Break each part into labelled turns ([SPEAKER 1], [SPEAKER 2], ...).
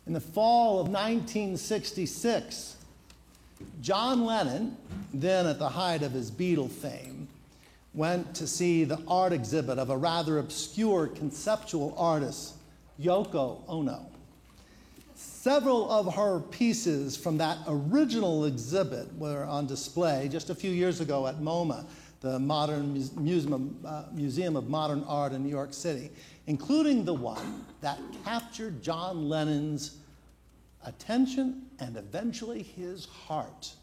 [SPEAKER 1] In the fall of 1966, John Lennon, then at the height of his Beatle fame, went to see the art exhibit of a rather obscure conceptual artist, Yoko Ono. Several of her pieces from that original exhibit were on display just a few years ago at MoMA, the Museum of Modern Art in New York City, including the one that captured John Lennon's attention and eventually his heart.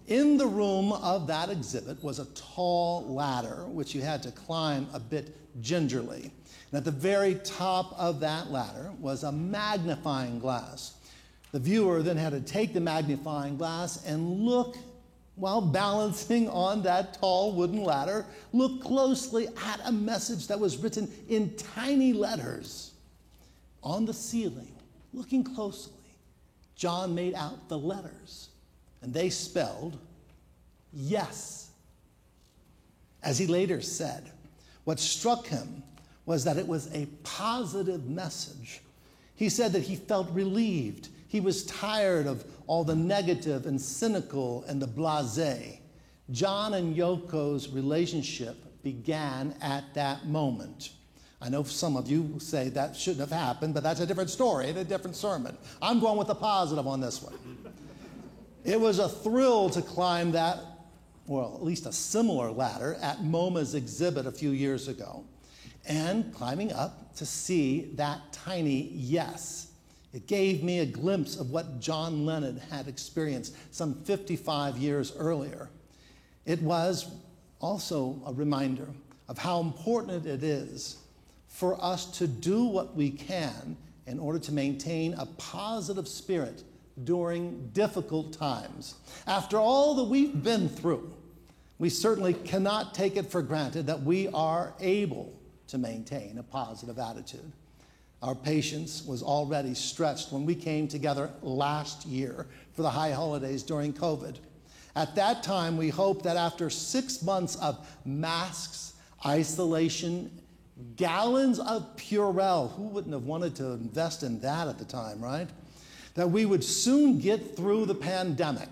[SPEAKER 1] In the room of that exhibit was a tall ladder which you had to climb a bit gingerly. And at the very top of that ladder was a magnifying glass. The viewer then had to take the magnifying glass and look, while balancing on that tall wooden ladder, look closely at a message that was written in tiny letters on the ceiling. Looking closely, John made out the letters, and they spelled yes. As he later said, what struck him was that it was a positive message. He said that he felt relieved. He was tired of all the negative and cynical and the blasé. John and Yoko's relationship began at that moment. I know some of you say that shouldn't have happened, but that's a different story and a different sermon. I'm going with the positive on this one. It was a thrill to climb that, well, at least a similar ladder at MoMA's exhibit a few years ago, and climbing up to see that tiny yes. It gave me a glimpse of what John Lennon had experienced some 55 years earlier. It was also a reminder of how important it is for us to do what we can in order to maintain a positive spirit during difficult times. After all that we've been through, we certainly cannot take it for granted that we are able to maintain a positive attitude. Our patience was already stretched when we came together last year for the high holidays during COVID. At that time, we hoped that after 6 months of masks, isolation, gallons of Purell, who wouldn't have wanted to invest in that at the time, right? That we would soon get through the pandemic.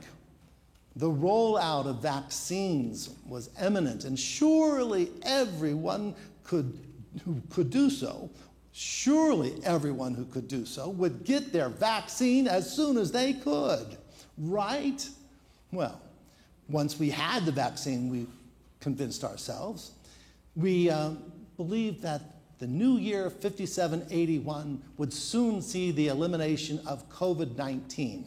[SPEAKER 1] The rollout of vaccines was imminent, and surely everyone who could do so would get their vaccine as soon as they could, right? Well, once we had the vaccine, we convinced ourselves. We believed that the new year 5781 would soon see the elimination of COVID-19.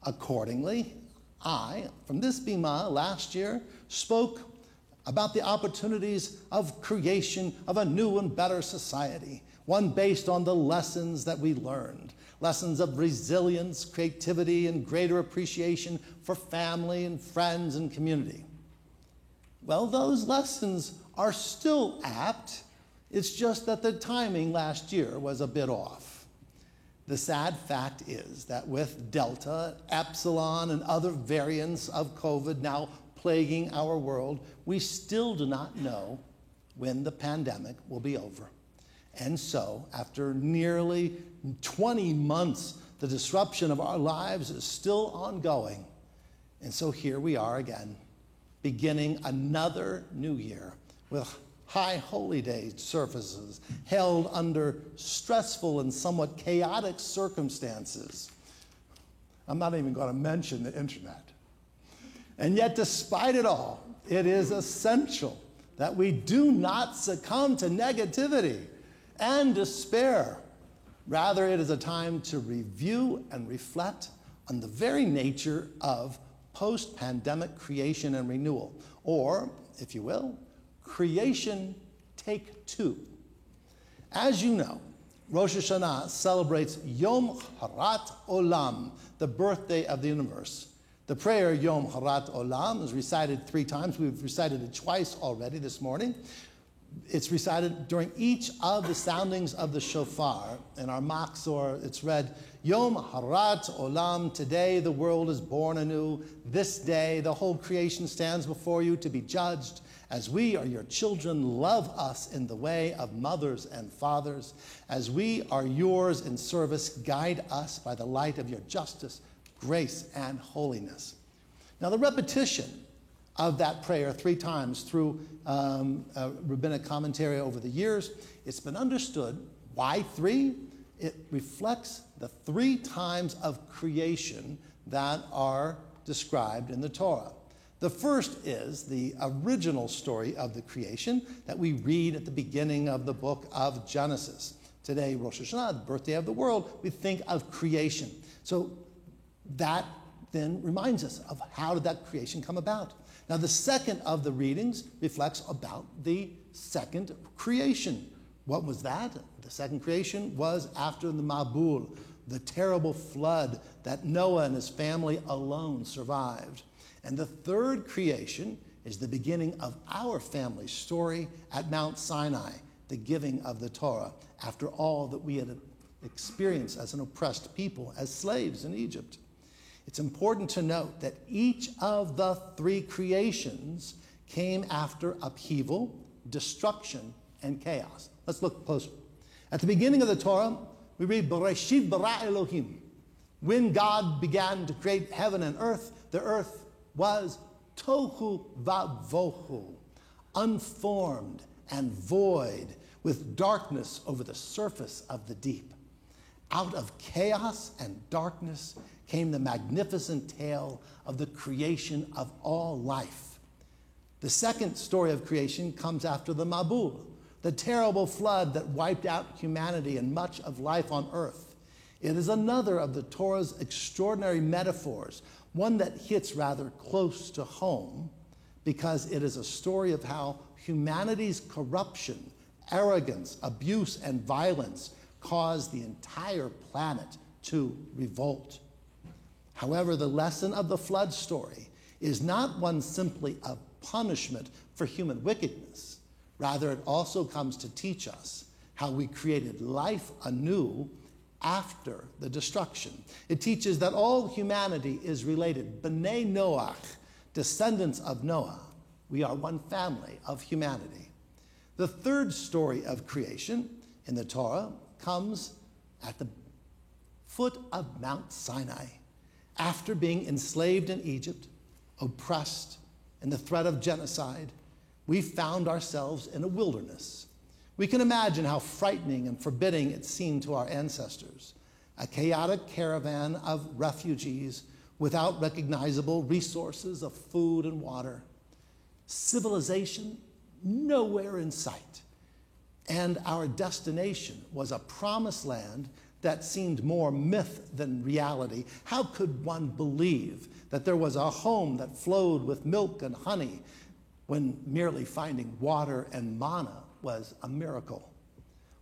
[SPEAKER 1] Accordingly, I, from this bima last year, spoke about the opportunities of creation of a new and better society, one based on the lessons that we learned, lessons of resilience, creativity, and greater appreciation for family and friends and community. Well, those lessons are still apt. It's just that the timing last year was a bit off. The sad fact is that with Delta, Epsilon, and other variants of COVID now plaguing our world, we still do not know when the pandemic will be over. And so, after nearly 20 months, the disruption of our lives is still ongoing. And so here we are again, beginning another new year with high holy day services held under stressful and somewhat chaotic circumstances. I'm not even going to mention the internet. And yet, despite it all, it is essential that we do not succumb to negativity and despair. Rather, it is a time to review and reflect on the very nature of post-pandemic creation and renewal, or, if you will, creation take two. As you know, Rosh Hashanah celebrates Yom Harat Olam, the birthday of the universe. The prayer Yom Harat Olam is recited 3 times. We've recited it twice already this morning. It's recited during each of the soundings of the shofar. In our Machzor, it's read, Yom Harat Olam, today the world is born anew. This day the whole creation stands before you to be judged. As we are your children, love us in the way of mothers and fathers. As we are yours in service, guide us by the light of your justice, grace, and holiness. Now, the repetition of that prayer 3 times through rabbinic commentary over the years, it's been understood. Why 3? It reflects the 3 times of creation that are described in the Torah. The first is the original story of the creation that we read at the beginning of the book of Genesis. Today, Rosh Hashanah, the birthday of the world, we think of creation. So that then reminds us of how did that creation come about. Now, the second of the readings reflects about the second creation. What was that? The second creation was after the Mabul, the terrible flood that Noah and his family alone survived. And the third creation is the beginning of our family story at Mount Sinai, the giving of the Torah, after all that we had experienced as an oppressed people, as slaves in Egypt. It's important to note that each of the 3 creations came after upheaval, destruction, and chaos. Let's look closer. At the beginning of the Torah, we read, Bereshit bara Elohim. When God began to create heaven and earth, the earth was tohu vavohu, unformed and void, with darkness over the surface of the deep. Out of chaos and darkness came the magnificent tale of the creation of all life. The second story of creation comes after the Mabul, the terrible flood that wiped out humanity and much of life on earth. It is another of the Torah's extraordinary metaphors, one that hits rather close to home because it is a story of how humanity's corruption, arrogance, abuse, and violence caused the entire planet to revolt. However, the lesson of the flood story is not one simply of punishment for human wickedness. Rather, it also comes to teach us how we created life anew after the destruction. It teaches that all humanity is related. B'nai Noach, descendants of Noah. We are one family of humanity. The third story of creation in the Torah comes at the foot of Mount Sinai. After being enslaved in Egypt, oppressed, and the threat of genocide, we found ourselves in a wilderness. We can imagine how frightening and forbidding it seemed to our ancestors. A chaotic caravan of refugees without recognizable resources of food and water. Civilization nowhere in sight. And our destination was a promised land that seemed more myth than reality. How could one believe that there was a home that flowed with milk and honey when merely finding water and manna was a miracle?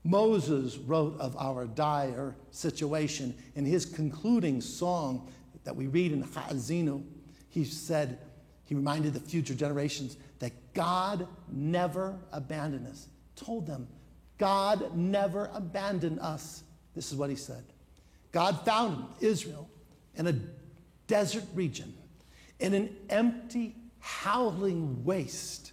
[SPEAKER 1] Moses wrote of our dire situation in his concluding song that we read in Ha'azinu. He said, he reminded the future generations that God never abandoned us. Told them, God never abandoned us. This is what he said. God found Israel in a desert region, in an empty, howling waste.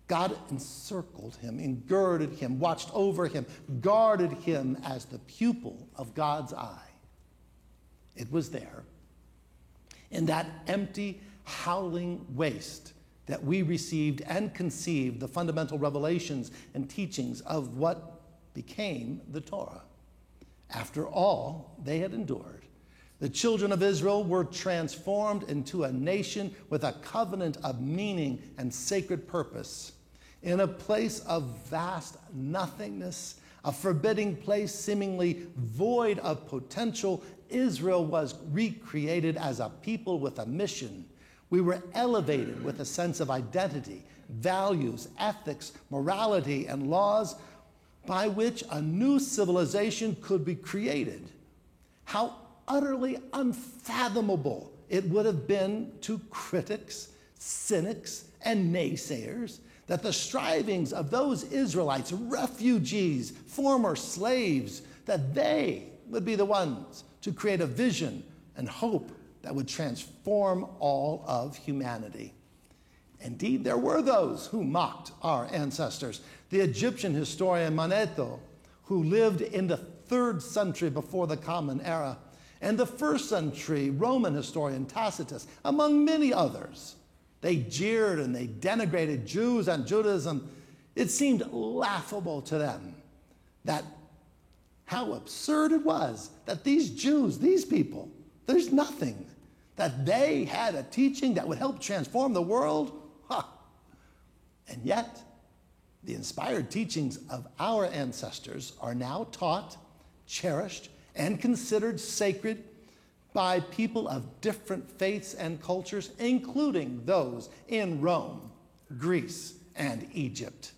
[SPEAKER 1] God encircled him, engirded him, watched over him, guarded him as the pupil of God's eye. It was there, in that empty, howling waste, that we received and conceived the fundamental revelations and teachings of what became the Torah. After all they had endured, the children of Israel were transformed into a nation with a covenant of meaning and sacred purpose. In a place of vast nothingness, a forbidding place seemingly void of potential, Israel was recreated as a people with a mission. We were elevated with a sense of identity, values, ethics, morality, and laws by which a new civilization could be created. How utterly unfathomable it would have been to critics, cynics, and naysayers that the strivings of those Israelites, refugees, former slaves, that they would be the ones to create a vision and hope that would transform all of humanity. Indeed, there were those who mocked our ancestors. The Egyptian historian Manetho, who lived in the 3rd century before the Common Era, and the 1st century Roman historian Tacitus, among many others. They jeered and they denigrated Jews and Judaism. It seemed laughable to them that how absurd it was that these Jews, these people, there's nothing, that they had a teaching that would help transform the world. Huh. And yet, the inspired teachings of our ancestors are now taught, cherished, and considered sacred by people of different faiths and cultures, including those in Rome, Greece, and Egypt.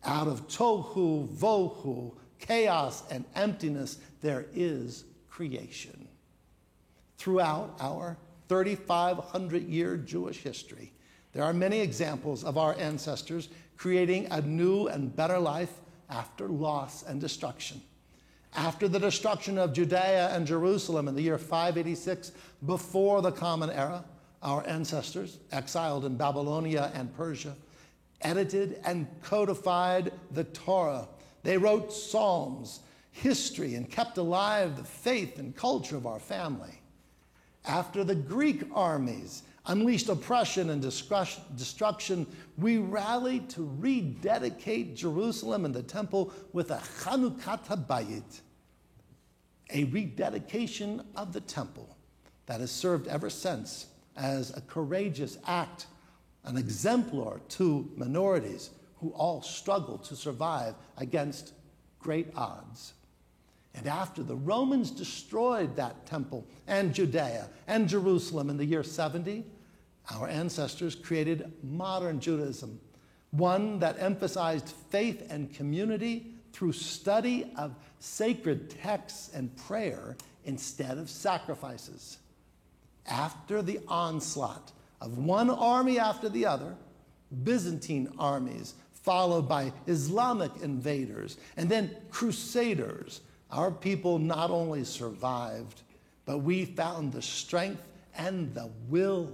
[SPEAKER 1] Out of tohu, vohu, chaos, and emptiness, there is creation. Throughout our 3,500-year Jewish history, there are many examples of our ancestors creating a new and better life after loss and destruction. After the destruction of Judea and Jerusalem in the year 586 before the Common Era, our ancestors, exiled in Babylonia and Persia, edited and codified the Torah. They wrote psalms, history, and kept alive the faith and culture of our family. After the Greek armies unleashed oppression and destruction, we rallied to rededicate Jerusalem and the temple with a Chanukah Bayit, a rededication of the temple that has served ever since as a courageous act, an exemplar to minorities who all struggle to survive against great odds. And after the Romans destroyed that temple and Judea and Jerusalem in the year 70, our ancestors created modern Judaism, one that emphasized faith and community through study of sacred texts and prayer instead of sacrifices. After the onslaught of one army after the other, Byzantine armies followed by Islamic invaders and then crusaders, our people not only survived, but we found the strength and the will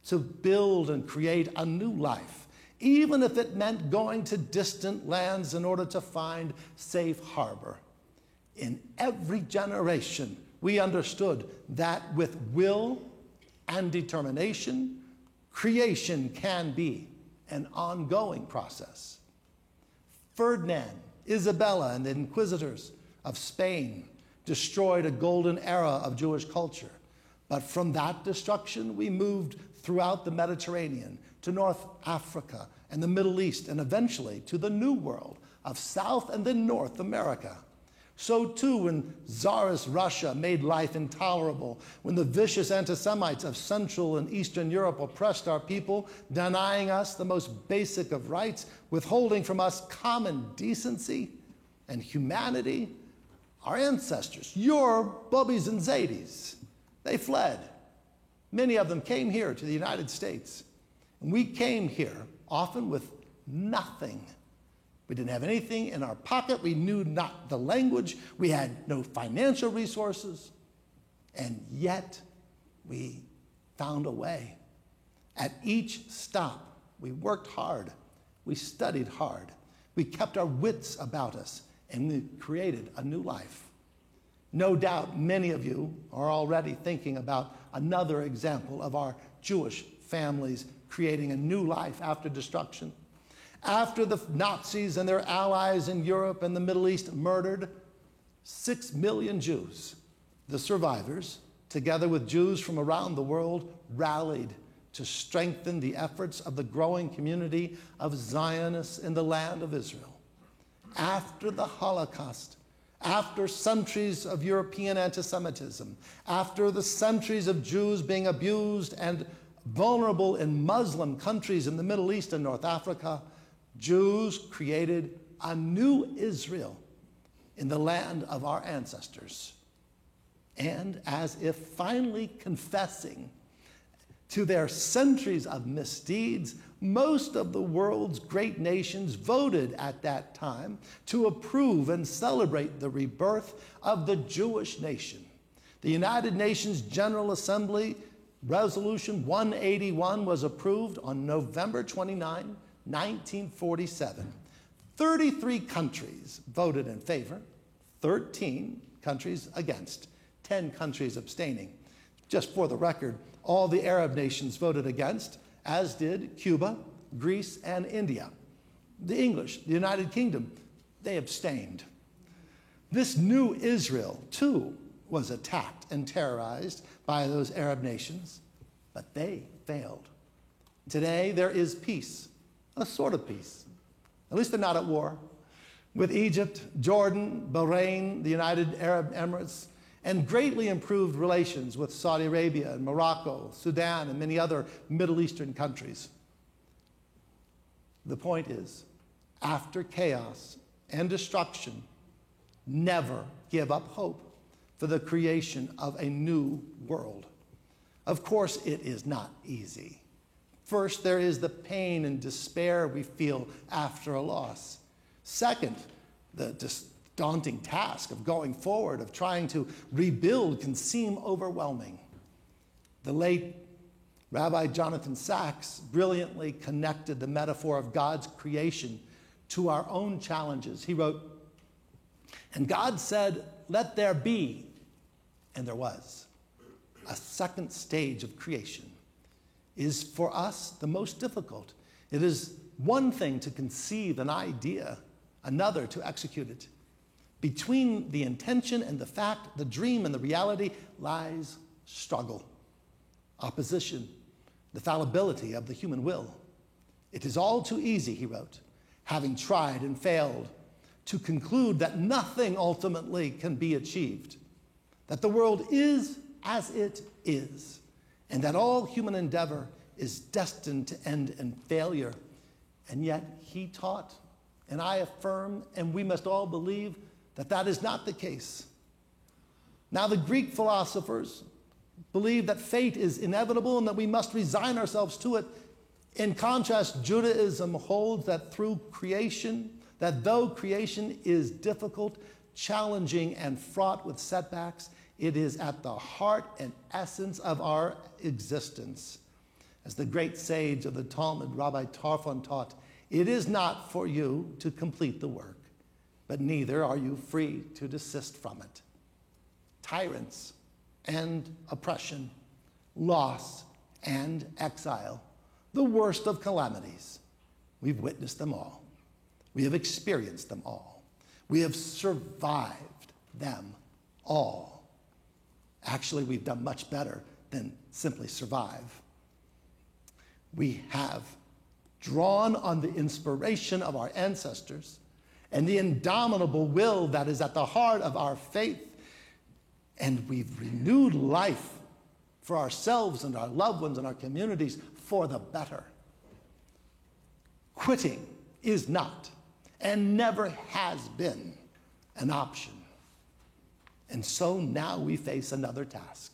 [SPEAKER 1] to build and create a new life, even if it meant going to distant lands in order to find safe harbor. In every generation, we understood that with will and determination, creation can be an ongoing process. Ferdinand, Isabella, and the Inquisitors of Spain destroyed a golden era of Jewish culture. But from that destruction, we moved throughout the Mediterranean to North Africa and the Middle East, and eventually to the New World of South and then North America. So too, when Tsarist Russia made life intolerable, when the vicious anti-Semites of Central and Eastern Europe oppressed our people, denying us the most basic of rights, withholding from us common decency and humanity, our ancestors, your Bobbies and Zadies, they fled. Many of them came here to the United States. And we came here often with nothing. We didn't have anything in our pocket. We knew not the language. We had no financial resources. And yet, we found a way. At each stop, we worked hard. We studied hard. We kept our wits about us, and we created a new life. No doubt many of you are already thinking about another example of our Jewish families creating a new life after destruction. After the Nazis and their allies in Europe and the Middle East murdered 6 million Jews, the survivors, together with Jews from around the world, rallied to strengthen the efforts of the growing community of Zionists in the land of Israel. After the Holocaust, after centuries of European anti-Semitism, after the centuries of Jews being abused and vulnerable in Muslim countries in the Middle East and North Africa, Jews created a new Israel in the land of our ancestors. And as if finally confessing to their centuries of misdeeds, most of the world's great nations voted at that time to approve and celebrate the rebirth of the Jewish nation. The United Nations General Assembly Resolution 181 was approved on November 29, 1947. 33 countries voted in favor, 13 countries against, 10 countries abstaining. Just for the record, all the Arab nations voted against, as did Cuba, Greece, and India. The English, the United Kingdom, they abstained. This new Israel, too, was attacked and terrorized by those Arab nations, but they failed. Today, there is peace, a sort of peace. At least they're not at war, with Egypt, Jordan, Bahrain, the United Arab Emirates, and greatly improved relations with Saudi Arabia and Morocco, Sudan, and many other Middle Eastern countries. The point is, after chaos and destruction, never give up hope for the creation of a new world. Of course, it is not easy. First, there is the pain and despair we feel after a loss. Second, the daunting task of going forward, of trying to rebuild, can seem overwhelming. The late Rabbi Jonathan Sacks brilliantly connected the metaphor of God's creation to our own challenges. He wrote, "And God said, 'Let there be,' and there was." A second stage of creation is for us the most difficult. It is one thing to conceive an idea, another to execute it. Between the intention and the fact, the dream and the reality, lies struggle, opposition, the fallibility of the human will. "It is all too easy," he wrote, "having tried and failed, to conclude that nothing ultimately can be achieved, that the world is as it is, and that all human endeavor is destined to end in failure." And yet he taught, and I affirm, and we must all believe, that that is not the case. Now, the Greek philosophers believed that fate is inevitable and that we must resign ourselves to it. In contrast, Judaism holds that through creation, that though creation is difficult, challenging, and fraught with setbacks, it is at the heart and essence of our existence. As the great sage of the Talmud, Rabbi Tarfon, taught, "It is not for you to complete the work, but neither are you free to desist from it." Tyrants and oppression, loss and exile, the worst of calamities. We've witnessed them all. We have experienced them all. We have survived them all. Actually, we've done much better than simply survive. We have drawn on the inspiration of our ancestors and the indomitable will that is at the heart of our faith, and we've renewed life for ourselves and our loved ones and our communities for the better. Quitting is not and never has been an option. And so now we face another task.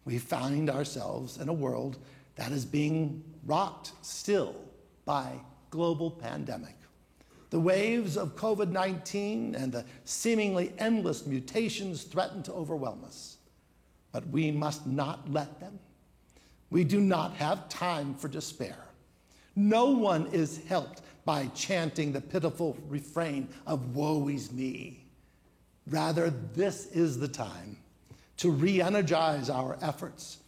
[SPEAKER 1] We find ourselves in a world that is being rocked still by global pandemic. The waves of COVID-19 and the seemingly endless mutations threaten to overwhelm us, but we must not let them. We do not have time for despair. No one is helped by chanting the pitiful refrain of "woe is me." Rather, this is the time to re-energize our efforts.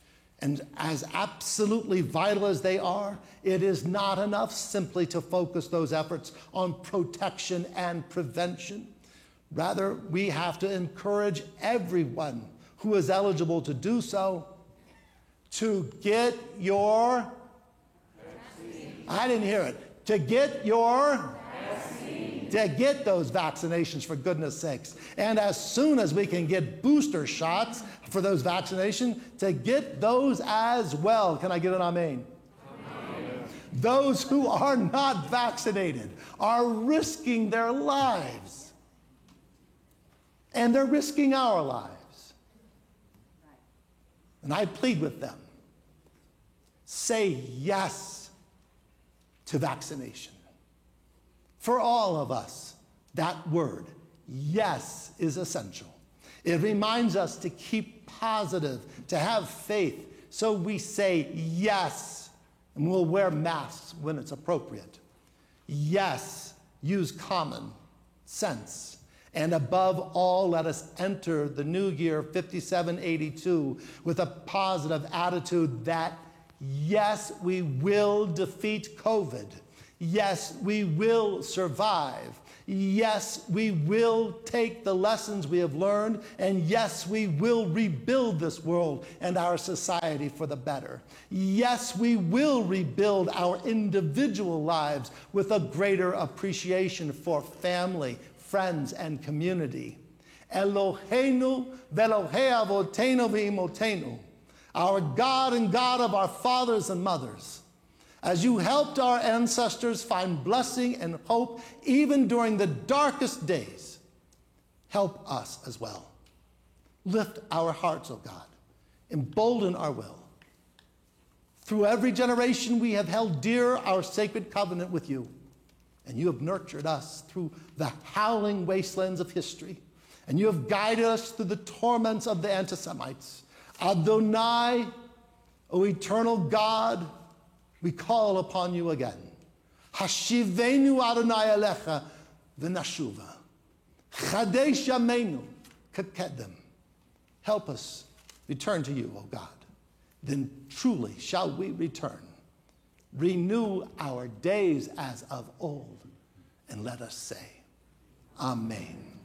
[SPEAKER 1] And as absolutely vital as they are, it is not enough simply to focus those efforts on protection and prevention. Rather, we have to encourage everyone who is eligible to do so to get your vaccine. I didn't hear it. To get your vaccine. To get those vaccinations, for goodness sakes. And as soon as we can get booster shots for those vaccinations, to get those as well. Can I get an amen? Amen. Those who are not vaccinated are risking their lives. And they're risking our lives. And I plead with them, say yes to vaccination. For all of us, that word, yes, is essential. It reminds us to keep positive, to have faith, So we say yes, and we'll wear masks when it's appropriate. Yes, use common sense. And above all, let us enter the new year 5782 with a positive attitude that, yes, we will defeat COVID. Yes, we will survive. Yes, we will take the lessons we have learned, and yes, we will rebuild this world and our society for the better. Yes, we will rebuild our individual lives with a greater appreciation for family, friends, and community. Eloheinu ve'Elohei avotenu ve'imotenu, our God and God of our fathers and mothers, as you helped our ancestors find blessing and hope even during the darkest days, help us as well. Lift our hearts, O God. Embolden our will. Through every generation we have held dear our sacred covenant with you, and you have nurtured us through the howling wastelands of history, and you have guided us through the torments of the anti-Semites. Adonai, O eternal God, we call upon you again. Hashivenu Adonai Alecha v'nashuva. Chadesh yameinu kakedem. Help us return to you, O God. Then truly shall we return. Renew our days as of old, and let us say, Amen.